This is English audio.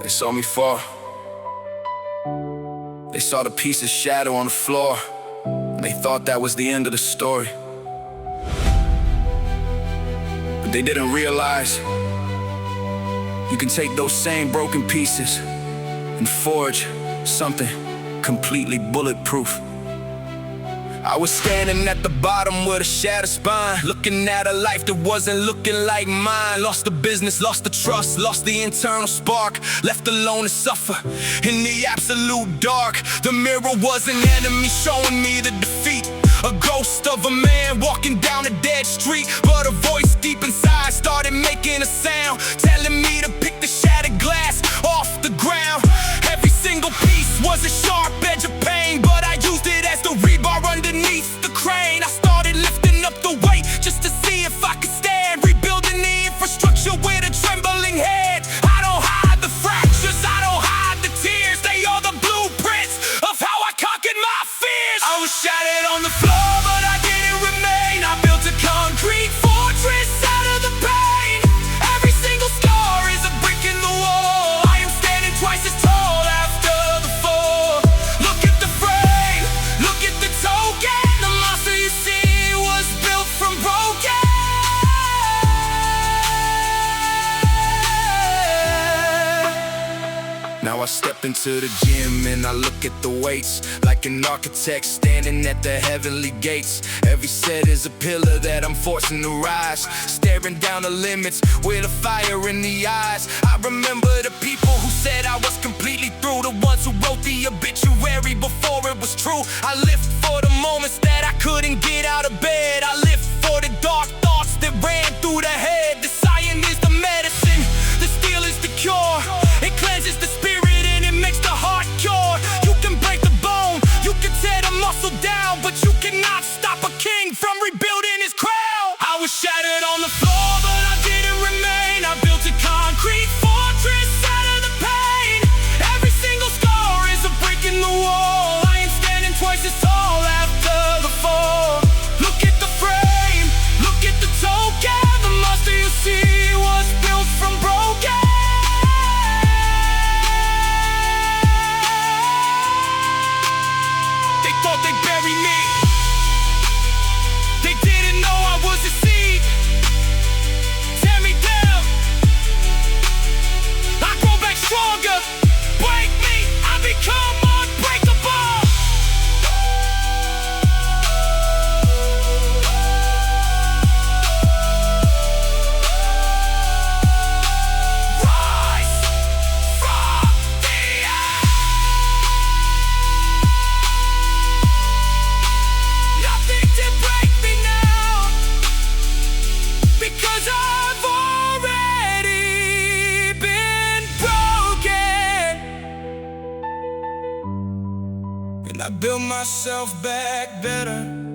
They saw me fall. They saw the piece of shadow on the floor, and they thought that was the end of the story. But they didn't realize you can take those same broken pieces and forge something completely bulletproof. I was standing at the bottom with a shattered spine, looking at a life that wasn't looking like mine. Lost the business, lost the trust, lost the internal spark, left alone to suffer in the absolute dark. The mirror was an enemy showing me the defeat, a ghost of a man walking down a dead street. But a voice deep inside started making a sound, telling me to pick the shattered glass off the ground. Every single piece was a sharp edge of pain, but I used it as the rebar underneath the crane. I started lifting up the weight just to see if I could stand, rebuilding the infrastructure with a trembling head. I don't hide the fractures, I don't hide the tears. They are the blueprints of how I conquered my fears. I was shattered on the floor, but I didn't remain. I built a concrete fortress out of the pain. Every single scar is a brick in the wall. I am standing twice as tall after the fall. Look at the frame, look at the token. The monster you see was built from broken. Now I step into the gym and I look at the weights like an architect standing at the heavenly gates. Every set is a pillar that I'm forcing to rise, staring down the limits with a fire in the eyes. I remember the people who said I was completely through, the ones who wrote the obituary before it was true. I live for the moments that I couldn't get out of bed. I live for the dark thoughts that ran through the head. The science is the medicine, the steel is the cure. It cleanses the spirit and it makes the heart pure. You can break the bone, you can tear the muscle down, but you cannot stop a king from rebuilding his crown. I was shattered on the floor, but I didn't remain. I built a concrete fortress out of the pain. Every single scar is a brick in the wall. I am standing twice as tall after the fall. Look at the frame, look at the token. The monster you see was built from broken. They thought they'd bury me. They didn't know I was a seed. Tear me down, I grow back stronger. Break me, I become unbreakable. Rise from the nothing to break me now, because I've already been broken. And I built myself back better.